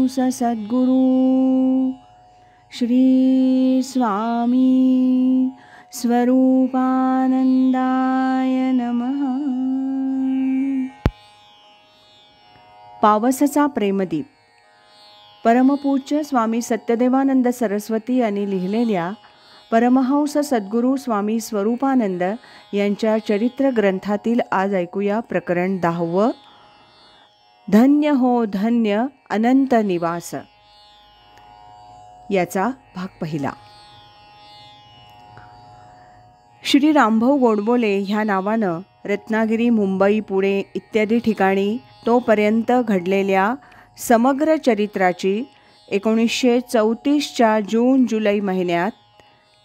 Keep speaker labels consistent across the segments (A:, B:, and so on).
A: परमहंस सद्गुरु श्री स्वामी स्वरूपानंदाय नमः। पावसाचा प्रेमदीप परमपूज्य स्वामी सत्यदेवानंद सरस्वती यांनी लिहिलेल्या परमहंस सद्गुरू स्वामी स्वरूपानंद यांच्या चरित्र ग्रंथातील आज ऐकूया प्रकरण 10. धन्य हो धन्य अनंत निवास, याचा भाग पहिला. श्री रामभाऊ गोडबोले ह्या नावानं रत्नागिरी, मुंबई, पुणे इत्यादी ठिकाणी तोपर्यंत घडलेल्या समग्र चरित्राची 1934च्या जून जुलै महिन्यात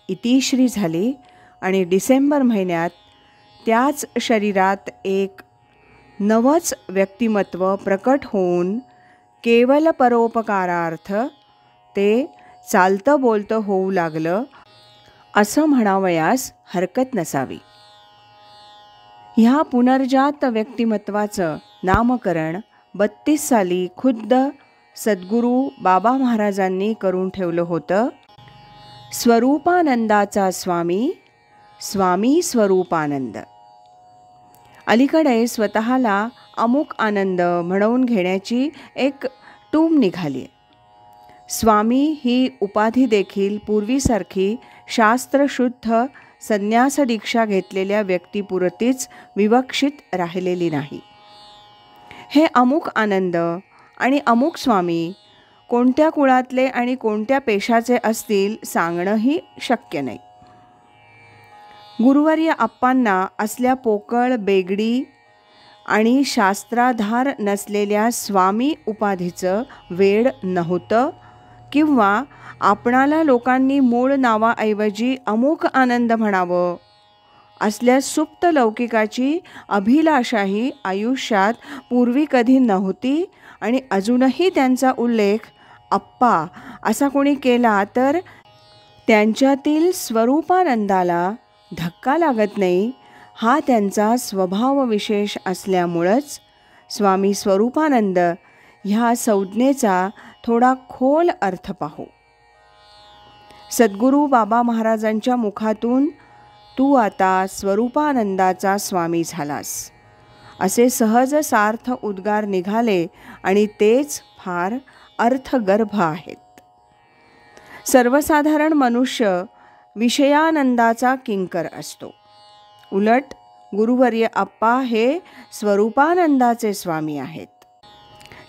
A: इतिश्री झाली आणि डिसेंबर महिन्यात त्याच शरीरात एक नवच व्यक्तिमत्व प्रकट होऊन केवल परोपकारार्थ ते चालतं बोलतं होऊ लागलं असं म्हणावयास हरकत नसावी. ह्या पुनर्जात व्यक्तिमत्वाचं नामकरण 32 साली खुद्द सद्गुरू बाबा महाराजांनी करून ठेवलं होतं. स्वरूपानंदाचा स्वामी, स्वामी स्वरूपानंद. अलीकडे स्वतःला अमुक आनंद म्हणवून घेण्याची एक टूम निघाली. स्वामी ही उपाधी देखील पूर्वीसारखी शास्त्रशुद्ध संन्यास दीक्षा घेतलेल्या व्यक्तीपुरतीच विवक्षित राहिलेली नाही. हे अमुक आनंद आणि अमुक स्वामी कोणत्या कुळातले आणि कोणत्या पेशाचे असतील सांगणंही शक्य नाही. गुरुवर्य आप्पांना असल्या पोकळ, बेगडी आणि शास्त्राधार नसलेल्या स्वामी उपाधीचं वेड नव्हतं किंवा आपणाला लोकांनी मूळ नावाऐवजी अमुक आनंद म्हणावं असल्या सुप्त लौकिकाची अभिलाषाही आयुष्यात पूर्वी कधी नव्हती आणि अजूनही त्यांचा उल्लेख आप्पा असा कोणी केला तर त्यांच्यातील स्वरूपानंदाला धक्का लागत नाही. हा त्यांचा स्वभाव विशेष असल्यामुळंच स्वामी स्वरूपानंद ह्या संज्ञेचा थोडा खोल अर्थ पाहू. सद्गुरू बाबा महाराजांच्या मुखातून तू आता स्वरूपानंदाचा स्वामी झालास असे सहज सार्थ उद्गार निघाले आणि तेच फार अर्थगर्भ आहेत. सर्वसाधारण मनुष्य विषयानंदाचा किंकर असतो. उलट गुरुवर्य आप्पा हे स्वरूपानंदाचे स्वामी आहेत.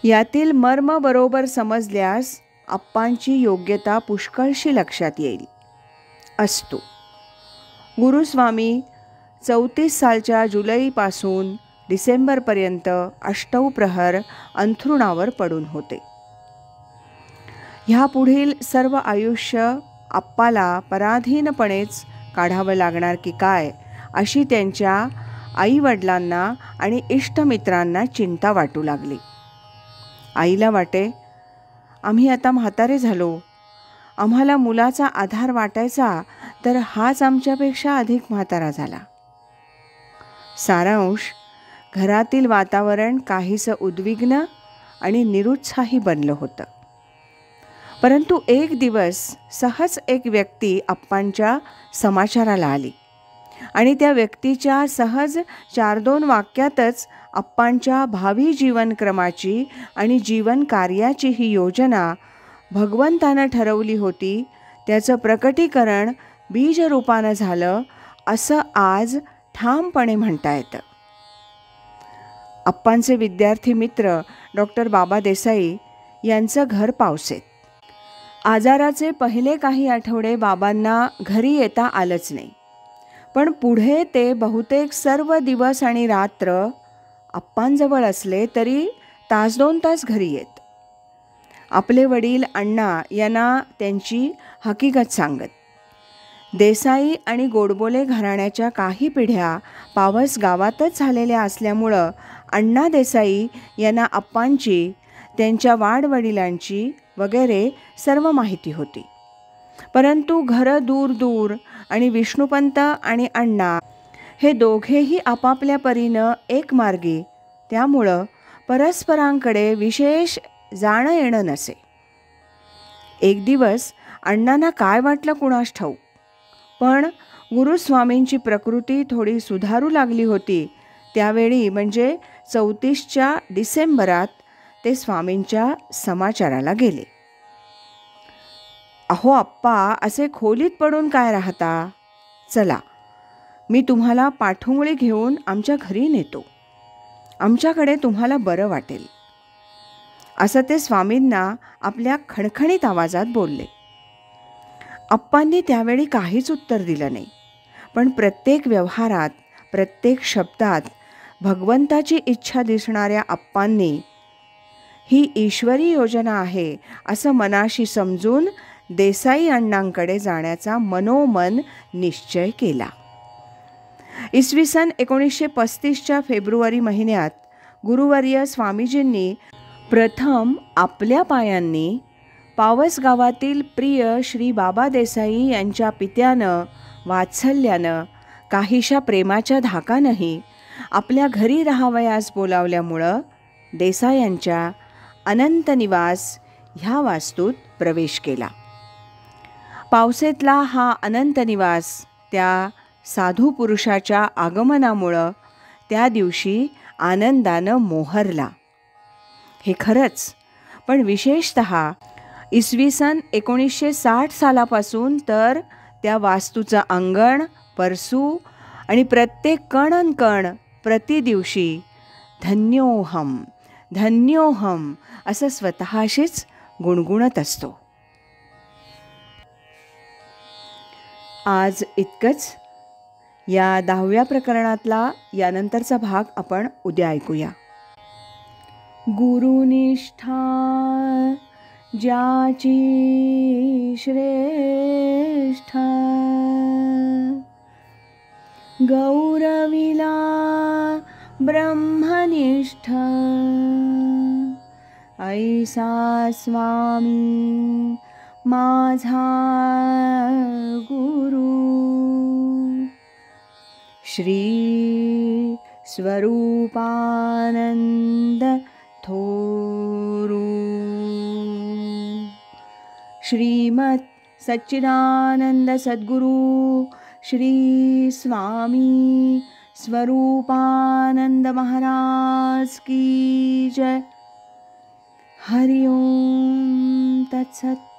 A: यातील मर्म बरोबर समजल्यास आप्पांची योग्यता पुष्कळशी लक्षात येईल. असतो गुरुस्वामी 34 सालच्या जुलैपासून डिसेंबरपर्यंत अष्टौ प्रहर अंथरुणावर पडून होते. ह्या पुढील सर्व आयुष्य आप्पाला पराधीनपणेच काढावं लागणार की काय अशी त्यांच्या आईवडिलांना आणि इष्टमित्रांना चिंता वाटू लागली. आईला वाटे, आम्ही आता म्हातारे झालो, आम्हाला मुलाचा आधार वाटायचा तर हाच आमच्यापेक्षा अधिक म्हातारा झाला. सारांश, घरातील वातावरण काहीसं उद्विग्न आणि निरुत्साही बनलं होतं. परंतु एक दिवस सहज एक व्यक्ती आप्पांच्या समाचाराला आली आणि त्या व्यक्तीच्या सहज 4-2 वाक्यातच आप्पांच्या भावी जीवनक्रमाची आणि जीवन कार्याची ही योजना भगवंतानं ठरवली होती त्याचं प्रकटीकरण बीजरूपानं झालं असं आज ठामपणे म्हणता येतं. आप्पांचे विद्यार्थी मित्र डॉक्टर बाबा देसाई यांचं घर पावसेत. आजाराचे पहिले काही आठवडे बाबांना घरी येता आलंच नाही, पण पुढे ते बहुतेक सर्व दिवस आणि रात्र आप्पांजवळ असले तरी 1-2 तास घरी येत. आपले वडील अण्णा यांना त्यांची हकीकत सांगत. देसाई आणि गोडबोले घराण्याच्या काही पिढ्या पावस गावातच झालेल्या असल्यामुळं अण्णा देसाई यांना आप्पांची, त्यांच्या वाडवडिलांची वगैरे सर्व माहिती होती. परंतु घरं दूर दूर आणि विष्णुपंत आणि अण्णा हे दोघेही आपापल्या परीनं एकमार्गी, त्यामुळं परस्परांकडे विशेष जाणं येणं नसे. एक दिवस अण्णांना काय वाटलं कुणास ठाऊक, पण गुरुस्वामींची प्रकृती थोडी सुधारू लागली होती. त्यावेळी म्हणजे 34च्या डिसेंबरात ते स्वामींच्या समाचाराला गेले. अहो आप्पा, असे खोलीत पडून काय राहता? चला, मी तुम्हाला पाठुंगळी घेऊन आमच्या घरी नेतो. आमच्याकडे तुम्हाला बरं वाटेल, असं ते स्वामींना आपल्या खणखणीत आवाजात बोलले. आप्पांनी त्यावेळी काहीच उत्तर दिलं नाही, पण प्रत्येक व्यवहारात, प्रत्येक शब्दात भगवंताची इच्छा दिसणाऱ्या आप्पांनी ही ईश्वरी योजना आहे असं मनाशी समजून देसाई अण्णांकडे जाण्याचा मनोमन निश्चय केला. इसवी सन 1935च्या फेब्रुवारी महिन्यात गुरुवर्य स्वामीजींनी प्रथम आपल्या पायांनी पावस गावातील प्रिय श्री बाबा देसाई यांच्या पित्यानं, वात्सल्यानं, काहीशा प्रेमाच्या धाकानंही आपल्या घरी राहावयास बोलावल्यामुळं देसायांच्या अनंत निवास ह्या वास्तूत प्रवेश केला. पावसेतला हा अनंत निवास त्या साधू पुरुषाच्या आगमनामुळं त्या दिवशी आनंदानं मोहरला. हे खरंच, पण विशेषतः इसवी सन 1960 सालापासून तर त्या वास्तूचं अंगण, परसू आणि प्रत्येक कण प्रतिदिवशी धन्योहम धन्योहम असं स्वतःशीच गुणगुणत असतो. आज इतकंच. या 10व्या प्रकरणातला यानंतरचा भाग आपण उद्या ऐकूया. गुरुनिष्ठा ज्याची श्रेष्ठा, गौरविला ब्रह्मनिष्ठ, ऐसा स्वामी माझा गुरु. श्री स्वरूपानंद थोरू. श्रीमत सच्चिदानंद सद्गुरु श्री स्वामी स्वरूपानंद महाराज की जय. हरि ओम तत्सत.